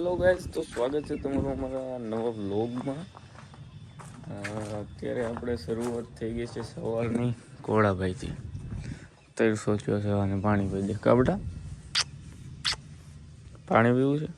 Hello guys, તો સ્વાગત છે તમારું અમારા નવા વ્લોગમાં. અત્યારે આપણે શરૂઆત થઈ ગઈ છે સવારની કોળાભાઈથી. તૈર સોચ્યો છે અને પાણી પી દે કાબડા. પાણી પીવું છે,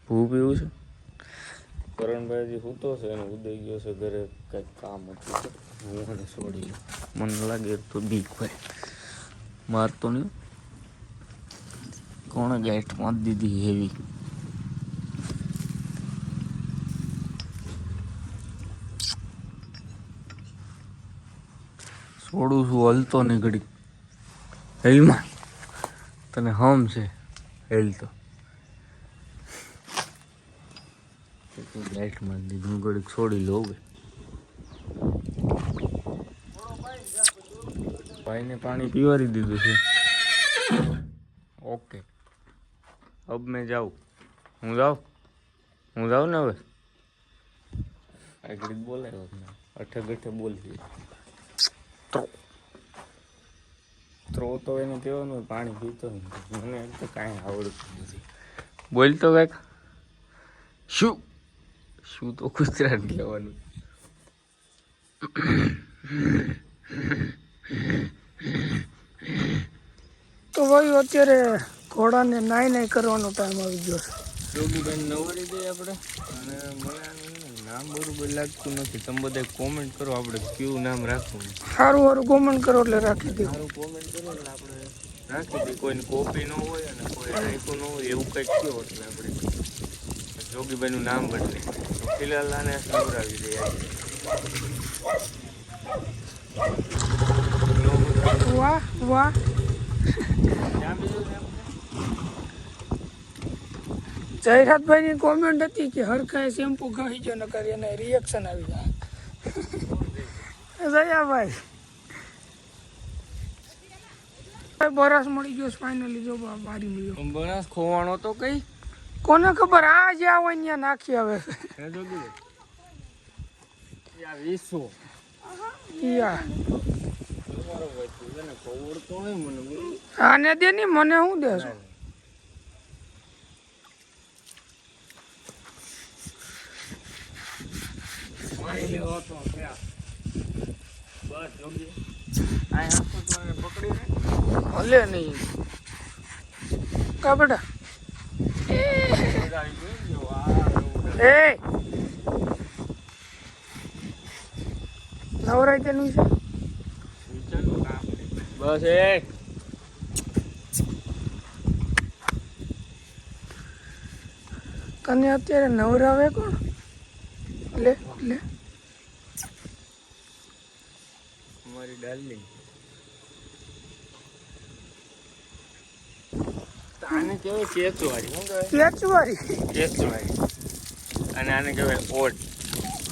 ભૂ પીવું છે. કરણભાઈજી સૂતો છે અને ઉદય ગયો છે ઘરે, કંઈક કામ હતું. હું એને છોડી મને લાગે તો બીક ભાઈ મારતો નહીં. કોણે ગાઈટ મારી દીધી હેવી. છોડું છું હલતો નહીં ઘડી હેલમાં. તને હમ છે હેલ તો લાઈટ મારી દીધી. હું ઘડીક છોડી લઉં. ભાઈને પાણી પીવારી દીધું છે. ઓકે અબ મેં જાઉં. હું જાઉં ને હવે. આ ઘડીક બોલાયો અઠે ગઠે બોલી ત્રો તો એને કહેવાનું પાણી પીતો નથી. મને એક તો કાંઈ આવડતું નથી. બોલતો કાંઈક શું તો ગુજરાત કહેવાનું. તો ભાઈ અત્યારે ઘોડાને નાઈ કરવાનો ટાઈમ આવી ગયો છે. જોગીબેન નવરી દઈએ આપણે. અને મને નામ બરોબર લાગતું નથી. તમે બધા કોમેન્ટ કરો આપણે કયું નામ રાખવું. સારું કોમેન્ટ કરો એટલે રાખી દે. સારું કોમેન્ટ કરો એટલે આપણે રાખી દઈએ. કોઈને કોપી ન હોય અને કોઈ રાખ્યું ન હોય એવું કંઈક કહો એટલે આપણે જોગીભાઈનું નામ બદલે. ફિલહાલ આને નવરાવી દઈએ. વાહ વાહ. જયરાજભાઈની કોમેન્ટ હતી કે હરખાએ શેમ્પુ ઘસી જો નકર એને રિએક્શન આવી જાય. જયાભાઈ બરાસ મળી ગયો ફાઇનલી. જો બારી મળ્યો બરાસ ખોવાણો તો કઈ કોને ખબર. આ જ્યાં હોય ત્યાં નાખી આવે. આને દે ની મને શું દેશો. ભલે નહીં કા બેટા. એ નવરાય તેનું છે બસ. તને અત્યારે નવરાવે કોણ? લે અમારી ડાર્લિંગ. આને કહેવાય કેચવારી. અને આને કહેવાય ઓટ.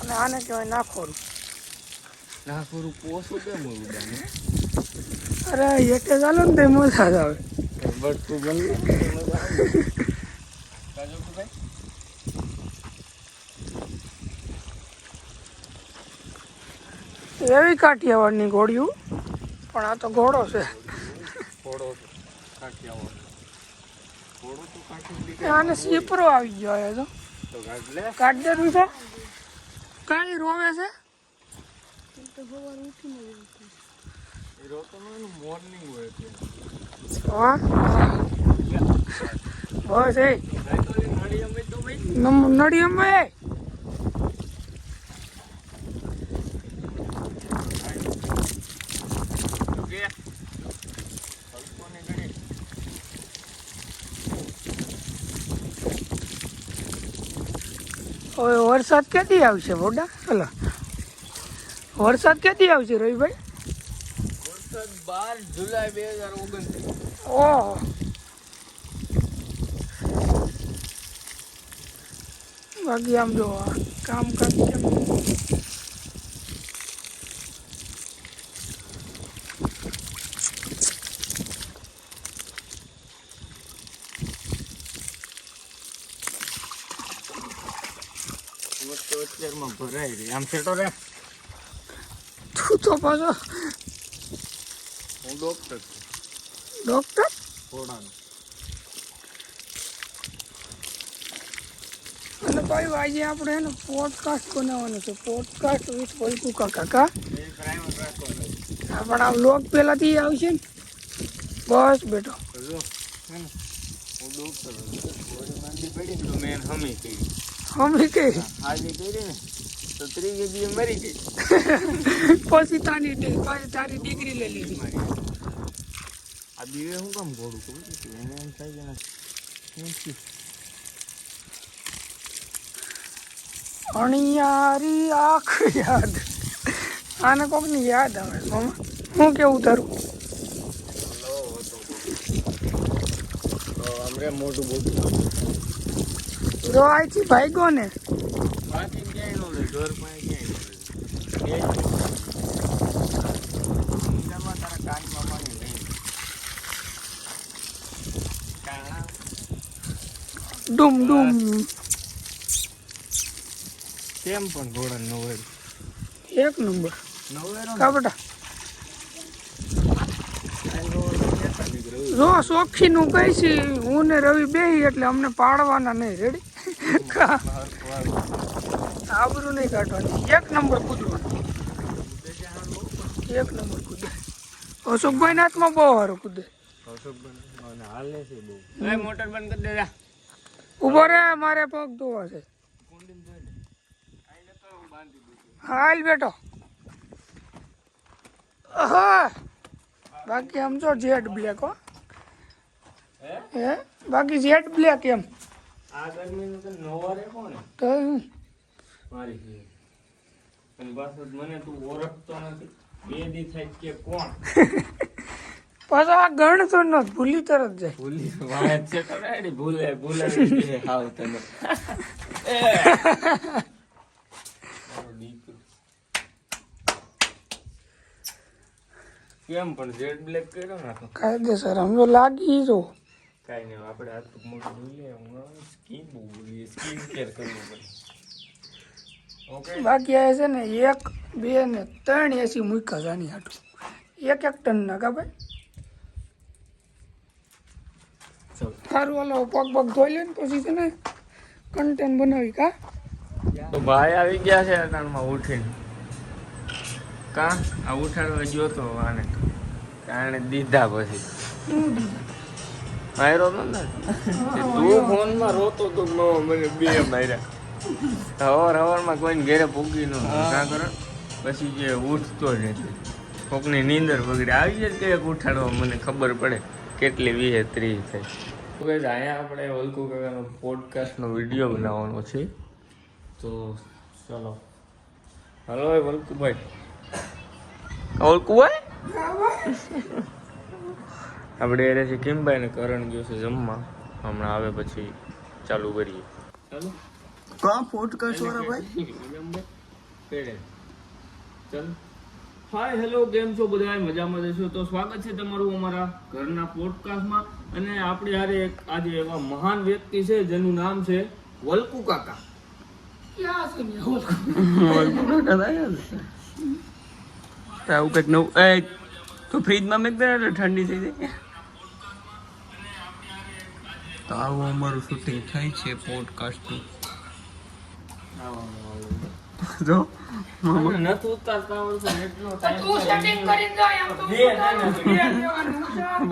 અને આને કહેવાય નાખોરું. પોસું કેમ હોય ઉડાને? અરે એકે ચાલો ને તે મજા જ આવે. બસ તું બની એવી કાઠિયાવાડની ઘોડિયું, પણ આ તો ઘોડો છે. આને સીપરો આવી ગયો હે તો કાઢ દે તું તો. કાંઈ રોવે છે. મોર્નિંગ હોય હા બસ એ નડિયામાં હવે વરસાદ ક્યાંથી આવશે મોટા? હલો વરસાદ ક્યાંથી આવશે રવિભાઈ? વરસાદ 12 જુલાઈ 2029. ઓહો બાકી આમ જો કામકાજ કેમ અત્યારમાં ભરાઈ રહી. આમ સેટો રે. તું તો પાછો હું ડોક્ટર છું. ડોક્ટર? ઘોડાનો. અને ભાઈ આજે આપણે એનો પોડકાસ્ટ બનાવવાનો છે, પોડકાસ્ટ વિથ વલ્કુ કાકા. હા પણ આ વ્લોગ પહેલાંથી આવશે ને. બસ બેટો હમી કઈ તો ત્રીજી દી મરી ગઈ. પછી તારી ડિગ્રી લઈ લીધી. આ દીવે હું કામ ઘોડું કહું એને એમ થાય કે અણિયારી આંખ યાદ. આને કોકની યાદ આવે મામા. હું કેવું તારું? મોટું મોટું જો અહીંથી ભાગ્યો ને બાકી ક્યાંય નો લે ઘર પાસે ક્યાંય તારા કાનમાં પાણી નહીં. Doom doom. કેમ પણ ઘોડા નવેર એક નંબર નવેર કા બેટા. જો શોખીનું કહીશ હું ને રવિ બેહી એટલે અમને પાડવાના નહીં. રેડી? આબરૂ નહીં કાઢવાની. એક નંબર કૂદવાનું. એક નંબર કૂદે. અશોકભાઈ ના હાથમાં બહુ સારું કૂદે. મોટર બંધ કરી દે. ઉભો રે મારે પગ ધોવા છે. હાલ બેટો. હા બાકી આમ જો જેડ બ્લેક હો. હે બાકી જેડ બ્લેક એમ આ ગરમીનું તો નવારે કોણ તો હું મારી અને બસ મને તું ઓળખતો નથી. બે દી થાય કે કોણ પાછો આ ગણતો ન ભૂલી તરત જાય. ભૂલી વાત છે કરાડી ભૂલે ભૂલે હાવ તને કેમ પણ જેડ બ્લેક કર્યો નાખો કાયદેસર આમ તો લાગી જો. કાઈ નહીં આપણે હાથ મોટું ભૂલે હું સ્કીન બોલીએ સ્કીન કેર કરવું પડે. ઓકે બાકી આ છે ને 1 2 ને 3 એસી મૂક્યા જાની હાટું. એક ટન ના કા ભાઈ. ચલો સારું હાલો પગ પગ ધોઈ લે ને પછી છે ને કન્ટેન્ટ બનાવી કા. તો ભાઈ આવી ગયા છે અટાણમાં ઉઠીને. કા આ ઉઠાડવા ગયો તો આને કારણે દીધા પછી માર્યો તો ને તું ફોનમાં રોતો તો મને બે માર્યા. હવારમાં કોઈને ઘેરે પૂગી નો કાં કરો પછી જે ઉઠતો જ નથી. કોકની નીંદર બગડી આવી જાય કે ઉઠાડવા મને ખબર પડે કેટલી 20 30 થાય. તો અહીંયા આપણે વલ્કુ કાકાનો પોડકાસ્ટનો વિડીયો બનાવવાનો છે. તો ચલો હલો વલ્કુભાઈ. વલ્કુભાઈ આપણે એ છે કિમભાઈ ને કરણ ગયો છે જમવા. હમણાં આવે પછી ચાલુ કરીએ. ચાલો કા પોડકાસ્ટ વાળા ભાઈ ચાલો. હાય હેલો કેમ છો બધા? મજામાં જશો તો સ્વાગત છે તમારું અમારા ઘરના પોડકાસ્ટમાં. અને આપણે યારે આજે એવા મહાન વ્યક્તિ છે જેનું નામ છે વલ્કુ કાકા. ક્યાં છે ને આવું કંઈક નવું તો ફ્રીજમાં મેં એટલે ઠંડી થઈ જાય. તો આવું અમારું શૂટિંગ થાય છે પોડકાસ્ટનું. જો નથી ઉતારતા આવડતું એટલો તું સેટિંગ કરીને જા એમ તો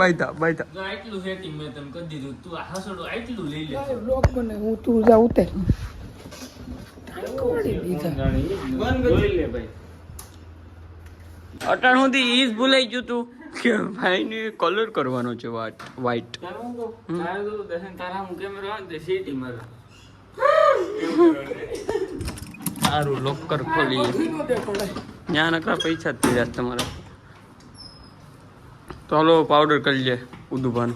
બાયતા જો આટલું સેટિંગ મેં તને કરી દીધું. તું આ હસડો આટલું લઈ લે. બ્લોક બને હું તું જા ઉતર. બંધ કરી લે ભાઈ. અટાણ સુધી ઈ જ ભૂલાઈ ગયું તું કે ભાઈને કલર કરવાનો છે વ્હાઈટ. તારું તો દર્શન તારા હું કેમેરો આવે ને સેટિંગ મારે સારું લોકર ખોલીએ. ત્યાં નકરા પૈસા જ થઈ રહ્યા તમારા. તો હાલો પાવડર કરી લે ઉદુભાનો.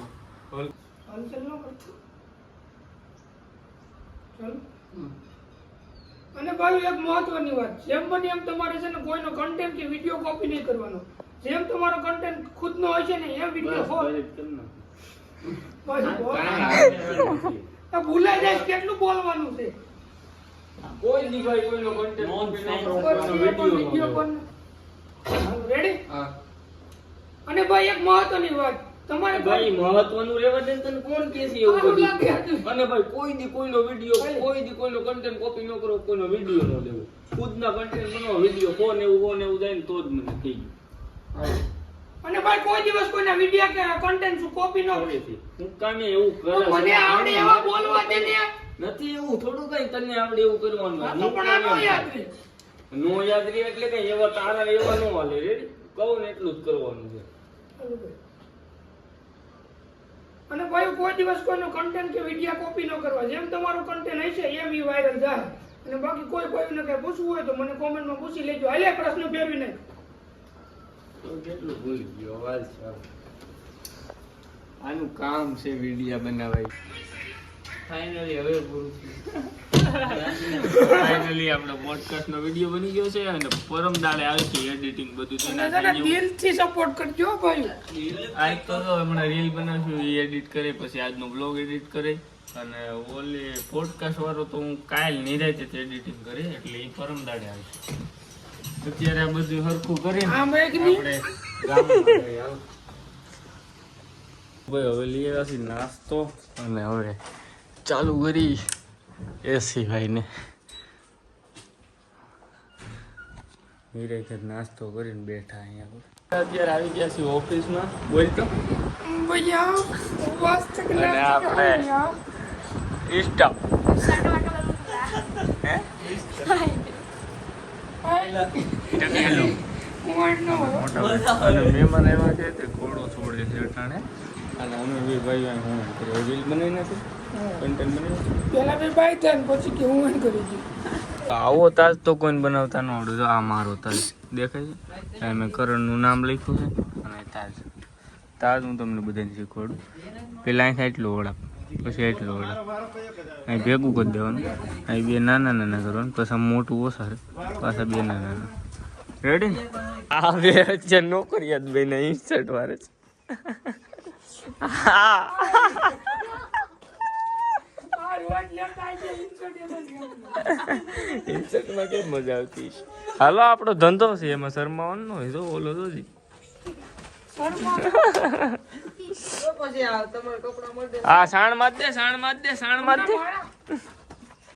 અને ભાઈ એક મહત્વની વાત, જેમ બને એમ તમારે છે ને કોઈનો કન્ટેન્ટ કે વિડીયો કોપી નહીં કરવાનો. જેમ તમારો કન્ટેન્ટ ખુદનો હોય છે ને એમ વિડીયો ભૂલાઈ જાય કેટલું બોલવાનું છે. કોઈ દી ભાઈ કોઈનો content રેડી? અને ભાઈ એક મહત્વની વાત, તમારે ભાઈ મહત્વનું રહેવા દે ને તને કોણ કહે છે એવું બધું? અને ભાઈ કોઈ દી કોઈનો વિડિયો કોઈ દી કોઈનો કન્ટેન્ટ કોપી ન કરો, કોઈનો વિડિયો ન લેવો, ખુદના કન્ટેન્ટ બનાવો, વિડિયો ફોન એવું જાય ને તો જ મને થઈ ગયું. અને ભાઈ કોઈ દિવસ કોઈના વિડિયો કે કન્ટેન્ટ કોપી ન કરે. હું કામે એવું કરે મને આવડે એવા બોલવા દે ને. નથી એવું થોડું કઈ તને આવડે એવું કરવાનું. આ તો પણ આ નો યાદ રહે. નો યાદ રહે એટલે કઈ એવા તારા એવા નો હાલે. રેડી કહું ને એટલું જ કરવાનું છે. અને ભાઈ કોઈ દિવસ કોઈનો કન્ટેન્ટ કે વિડિયો કોપી ન કરવા. જેમ તમારું કન્ટેન્ટ હશે એમ ઈ વાયરલ થાય. અને બાકી કોઈને કઈ પૂછવું હોય તો મને કોમેન્ટમાં પૂછી લેજો. હાલે પ્રશ્ન ફેરવી નાખ. તો કેટલું ભૂલી ગયો અવાજ છે. આનું કામ છે વિડિયો બનાવાય. ફાઇનલી હવે પૂરું થયું. ફાઇનલી આપણો પોડકાસ્ટ નો વિડિયો બની ગયો છે અને પરમ દાડે આવે છે એડિટિંગ બધું અને જરા દિલથી સપોર્ટ કરજો ભાઈ. આજ તો હમણાં રીલ બનાવશું, એ એડિટ કરે, પછી આજનો બ્લોગ એડિટ કરે અને ઓલી પોડકાસ્ટ વાળો તો હું કાલ નિરાતે એડિટિંગ કરે એટલે એ પરમ દાડે આવશે. અત્યારે આ બધું હરખું કરીને આપણે ગામમાં જઈએ. હાલો. ભાઈ હવે લઈ આવ્યા નાસ્તો અને હવે ચાલુ કરી એસી ભાઈને મીરે નાસ્તો કરીને બેઠા અહીંયા. અત્યારે આવી ગયા છીએ ઓફિસમાં. બોલ તો ભૈયા મસ્ત અને આપણે ઇન્સ્ટા અને મહેમાન આવ્યા છે તે ઘોડો છોડે છે અટાણે અને અમે બી ભાઈ હું રીલ બનાવી નથી, કન્ટેન્ટ બનાવી. પેલા બે બાય થાય ને પછી કે હું એમ કરી છું. આવો તાજ તો કોઈને બનાવતા ન આવડે. આ મારો તાજ દેખાય છે. મેં કરણનું નામ લખ્યું છે અને તાજ હું તમને બધાને શીખવાડું. પેલા અહીં એટલું ઓળખ, પછી એટલું ઓળખ, અહીં ભેગું કરી દેવાનું. અહીં બે નાના નાના કરવાનું, પછી આમ મોટું ઓછા, પાછા બે નાના નાના. રેડી ને? આ બે વચ્ચે નોકરિયાત બે ને ઇન્સર્ટ વાળે છે. ઇન્સર્ટમાં કેમ મજા આવતી? હાલો આપણો ધંધો છે એમાં શરમાવાનું હોય. તો ઓલો તો હા સાણ માર દે.